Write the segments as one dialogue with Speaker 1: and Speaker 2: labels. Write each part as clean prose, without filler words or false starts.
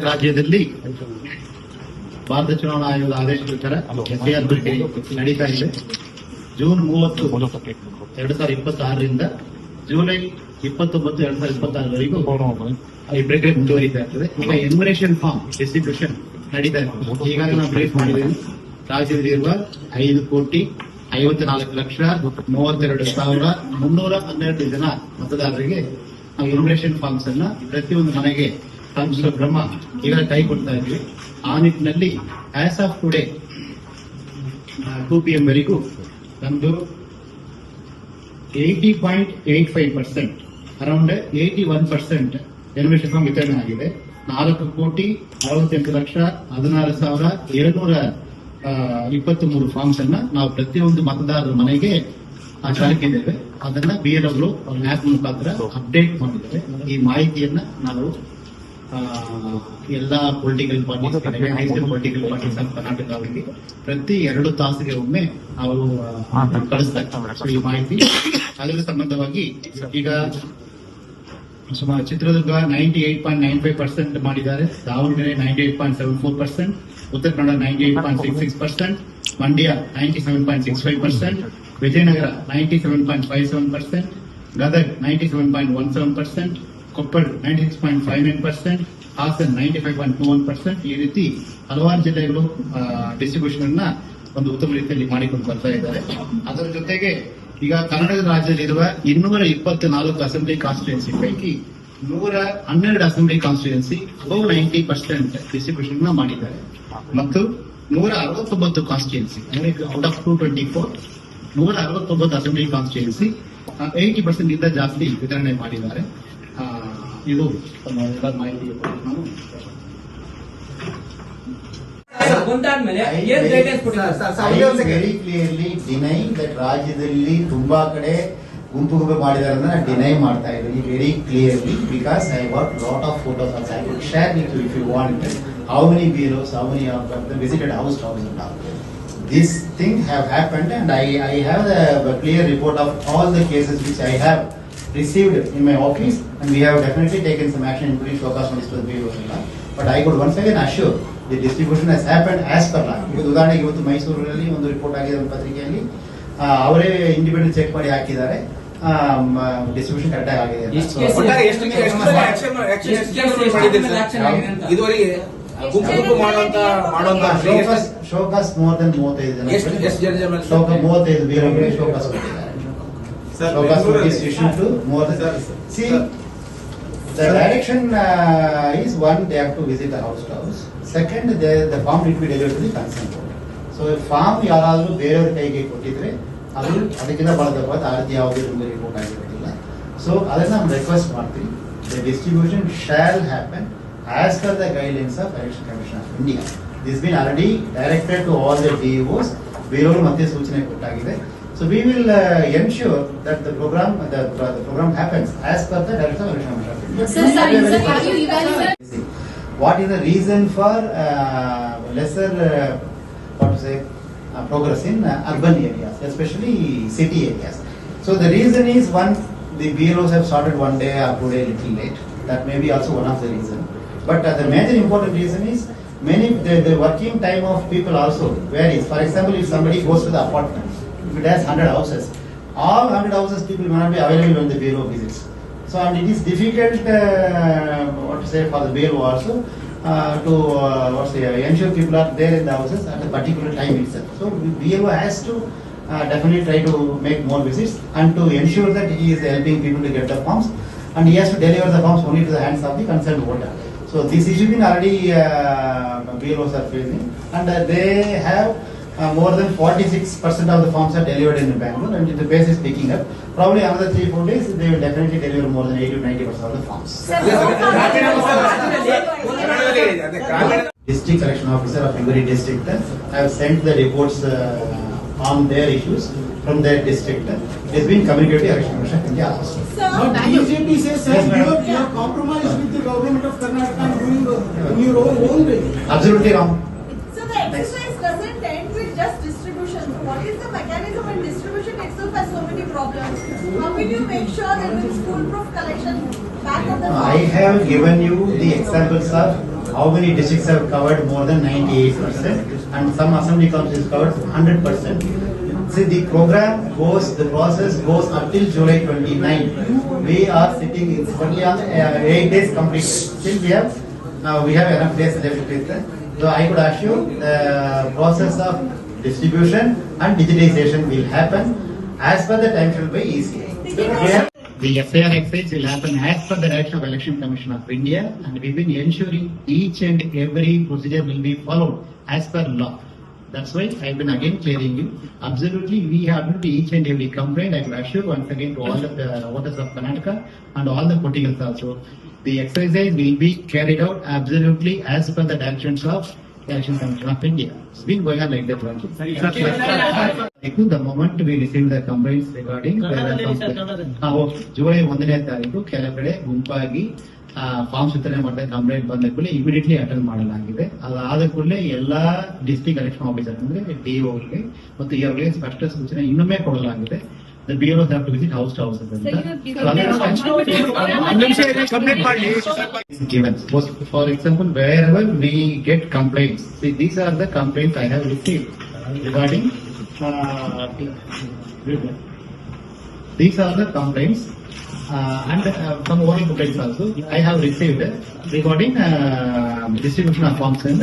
Speaker 1: ರಾಜ್ಯದಲ್ಲಿ ಭಾರತ ಚುನಾವಣಾ ಆಯೋಗದ ಆದೇಶದ ಪ್ರಕಾರ ಎಸ್ಐಆರ್ ಪ್ರಕ್ರಿಯೆ ನಡೀತಾ ಇದೆ. ಜೂನ್ 30, 2026ರಿಂದ ಜುಲೈ 29, 2026ವರೆಗೂ ಈ ಪ್ರಕ್ರಿಯೆ ಮುಂದುವರಿತಾ ಇರ್ತದೆ. ಈಗ ಎನ್ಯುಮರೇಷನ್ ಫಾರ್ಮ್ ಡಿಸ್ಟ್ರಿಬ್ಯೂಷನ್ ನಡೀತಾ ಇದೆ. ಈಗಾಗಲೇ ನಾವು ಬ್ರೀಫ್ ಮಾಡಿದ್ದೀವಿ. ರಾಜ್ಯದಲ್ಲಿರುವ 5,54,32,312 ಜನ ಮತದಾರರಿಗೆ ನಾವು ಎನ್ಯುಮರೇಷನ್ ಫಾರ್ಮ್ಸ್ ಅನ್ನ ಪ್ರತಿಯೊಂದು ಮನೆಗೆ ತಲುಪಿಸುವ ಕ್ರಮ ಈಗ ಕೈ ಕೊಡ್ತಾ ಇದ್ವಿ. ಆ ನಿಟ್ಟಿನಲ್ಲಿ ಆಸ್ ಆಫ್ ಟುಡೇ 2 PM ವರೆಗೂ ನಮ್ದು 80.85%, ಅರೌಂಡ್ 81% ಎನ್ಯುಮರೇಷನ್ ಫಾರ್ಮ್ ವಿತರಣೆ ಆಗಿದೆ. 4,68,16,223 ಫಾರ್ಮ್ಸ್ ಅನ್ನ ನಾವು ಪ್ರತಿಯೊಂದು ಮತದಾರರ ಮನೆಗೆ ಹಾಕಿದ್ದೇವೆ. ಅದನ್ನ BLO ಆಪ್ ಮುಖಾಂತರ ಅಪ್ಡೇಟ್ ಮಾಡಿದ್ದೇವೆ. ಈ ಮಾಹಿತಿಯನ್ನ ನಾವು ಎಲ್ಲಾ political parties, high school political parties of Karnataka ಅವರಿಗೆ ಪ್ರತಿ 2 ತಾಸಿಗೆ ಒಮ್ಮೆ ಅವರು ಕಳಿಸ್ತಾ ಇರ್ತಾರೆ ಈ ಮಾಹಿತಿ. ಅದರ ಸಂಬಂಧವಾಗಿ ಈಗ ಚಿತ್ರದುರ್ಗ 98.95% ಮಾಡಿದ್ದಾರೆ, ದಾವಣಗೆರೆ 98.74%, ಉತ್ತರ ಕನ್ನಡ 98.66%, ಮಂಡ್ಯ 97.65%, ವಿಜಯನಗರ 97.57%, ಗದಗ್ 97.17%, ಕೊಪ್ಪಳ 96.59%, ಹಾಸನ್ 95.21%. ಈ ರೀತಿ ಹಲವಾರು ಜಿಲ್ಲೆಗಳು ಡಿಸ್ಟ್ರಿಬ್ಯೂಷನ್ ಅನ್ನ ಒಂದು ಉತ್ತಮ ರೀತಿಯಲ್ಲಿ ಮಾಡಿಕೊಂಡು ಬರ್ತಾ ಇದ್ದಾರೆ. ಅದರ ಜೊತೆಗೆ ಈಗ ಕರ್ನಾಟಕ ರಾಜ್ಯದಲ್ಲಿರುವ 224 ಅಸೆಂಬ್ಲಿ ಕಾನ್ಸ್ಟಿಟ್ಯೂನ್ಸಿ ಪೈಕಿ 112 ಅಸೆಂಬ್ಲಿ ಕಾನ್ಸ್ಟಿಟ್ಯೂನ್ಸಿ ಅಬೌವ್ 90% ಡಿಸ್ಟ್ರಿಬ್ಯೂಷನ್ ಮಾಡಿದ್ದಾರೆ ಮತ್ತು 169 constituency out of 224 169 assembly constituency 80% ಇಂದ ಜಾಸ್ತಿ ವಿತರಣೆ ಮಾಡಿದ್ದಾರೆ. ಇದು ಮಾಹಿತಿ
Speaker 2: ವೆರಿ ಕ್ಲಿಯರ್ಲಿ ಡಿನೈ ದಟ್ ರಾಜ್ಯದಲ್ಲಿ ತುಂಬಾ ಕಡೆ ಗುಂಪು ಮಾಡಿದಾರೆ ಡಿನೈ ಮಾಡ್ತಾ ಇದ್ದೀನಿ very clearly, because I what lot of photos also. I could share with you if you want how many bureaus, how many of them visited house to house and all. This thing have happened, and I have the clear report of all the cases which I have received in my office, and we have definitely taken some action, including show cause notice to the bureau. But I could once again assure the distribution has happened as per law. ಈಗ ಉದಾಹರಣೆಗೆ ಇವತ್ತು ಮೈಸೂರಿನಲ್ಲಿ ಒಂದು report ಆಗಿದೆ ಪತ್ರಿಕೆಯಲ್ಲಿ, ಅವರೇ independent check ಮಾಡಿ ಹಾಕಿದ್ದಾರೆ, ಡಿಸ್ಟ್ರಿಬ್ಯೂಷನ್ ಕರೆಕ್ಟ್ ಆಗಿದೆ.
Speaker 3: ಇದುವರೆಗೆ ಗುಂಪು ಮಾಡುವಂತ
Speaker 2: ಶೋಕಾಸ್ ಮೋರ್ ದನ್ 35 ಜನ, 35 ಬೇರೆ ಶೋಕಾಸ್ ಕೊಟ್ಟಿದ್ದಾರೆ. Showcase notice issued to more than. See, the direction is one, they have to visit the house to house. Second, the farm need to be delivered to the concerned board. So, if farm ಯಾರಾದರೂ ಬೇರೆಯವರ ಕೈಗೆ ಕೊಟ್ಟಿದ್ರೆ ಅದು ಅದಕ್ಕಿಂತ ಬಳದವಾದ ಆ ರೀತಿ ಯಾವುದೇ ಒಂದು ರಿಪೋರ್ಟ್ ಆಗಿರೋದಿಲ್ಲ. ಸೊ ಅದನ್ನ ನಾವು ರಿಕ್ವೆಸ್ಟ್ ಮಾಡ್ತೀವಿ, the distribution shall happen as per the guidelines of Election Commission of India. This been already directed to all the DEOs. ಬೇರೆಯವರು ಮತ್ತೆ ಸೂಚನೆ ಕೊಟ್ಟಾಗಿದೆ. So we will ensure that the program happens as per the direction of Election Commission of India. Sir, what is the reason for lesser progress in urban areas, especially city areas? So the reason is, one, the bureaus have started one day or 2 days little late. That may be also one of the reason. But the major important reason is the working time of people also varies. For example, if somebody goes to the apartment, if it has 100 houses, all 100 houses people may not be available when the bureau visits. So, and it is difficult for the bureau also to ensure people are there in the houses at a particular time itself. So bureau has to definitely try to make more visits and to ensure that he is helping people to get the forms, and he has to deliver the forms only to the hands of the concerned voter. So this issue been already bureaus are facing, and they have more than 46% of the forms are delivered in Bangalore, and the pace is picking up. Probably another 3-4 days they will definitely deliver more than 80-90% of the forms. District Election Officer of every district have sent the reports on their issues from their district. It has been communicated to Election Commission of India also.
Speaker 4: But BJP says you have compromised with the government of Karnataka in your own way.
Speaker 2: Absolutely wrong.
Speaker 5: So the exercise doesn't end with just distribution. So what is the mechanism when distribution itself has so many problems? How will you make sure that there is foolproof collection back of the
Speaker 2: I have given you the examples of how many districts have covered more than 98%, and some assembly councils covered 100%. See, the program goes, the process goes until July 29. We are sitting, it's only on 8 days complete. Still we have enough days left with that. So I could assure the process of distribution and digitization will happen as per the time schedule by ECI. The SIR exercise will happen as per the direction of Election Commission of India, and we've been ensuring each and every procedure will be followed as per law. That's why I've been again clearing you. Absolutely, we have to each and every complaint. I will assure once again to all of the voters of Karnataka and all the politicals also. The exercise will be carried out absolutely as per the directions of Election Commission of India. It's been going on like that. The moment we received the complaints regarding July 1ನೇ ತಾರೀಕು ಕೆಲವೆಡೆ ಗುಂಪಾಗಿ forms ವಿತರಣೆ ಮಾಡಿದ complaint ಬಂದ ಕೂಡಲೇ immediately attend ಮಾಡಲಾಗಿದೆ. ಅದಾದ ಕೂಡಲೇ ಎಲ್ಲಾ ಡಿಸ್ಟ್ರಿಕ್ಟ್ ಎಲೆಕ್ಷನ್ ಆಫೀಸರ್ ಅಂದ್ರೆ ಡಿಒ ಅವರಿಗೆ ಮತ್ತು ಇವರಿಗೆ ಸ್ಪಷ್ಟ ಸೂಚನೆ ಇನ್ನೊಮ್ಮೆ ಕೊಡಲಾಗಿದೆ. The BLOs have to visit house to house. Given. For example, wherever we get complaints, see, these are the complaints I have received regarding. These are the complaints and some oral complaints also I have received regarding distribution of forms in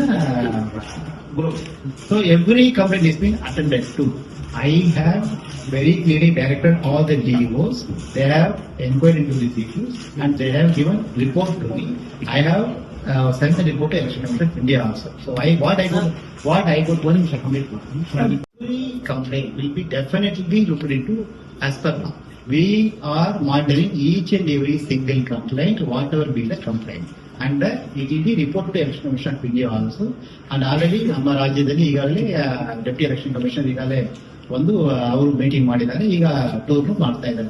Speaker 2: group. So every complaint is being attended to. I have very clearly directed all the DEOs. They have inquired into these issues and they have given report to me. I have sent the report to Election Commission of India also. So what I got one every complaint will be definitely looked into as per law. We are monitoring each and every single complaint, whatever be the complaint. And it will be reported to Election Commission of India also. And already ನಮ್ಮ ರಾಜ್ಯದಲ್ಲಿ ಈಗಾಗಲೇ deputy election commissioner ಈಗಾಗಲೇ ಒಂದು ಅವರು meeting ಮಾಡಿದ್ದಾರೆ. ಈಗ tour ಮಾಡ್ತಾ ಇದ್ದಾರೆ.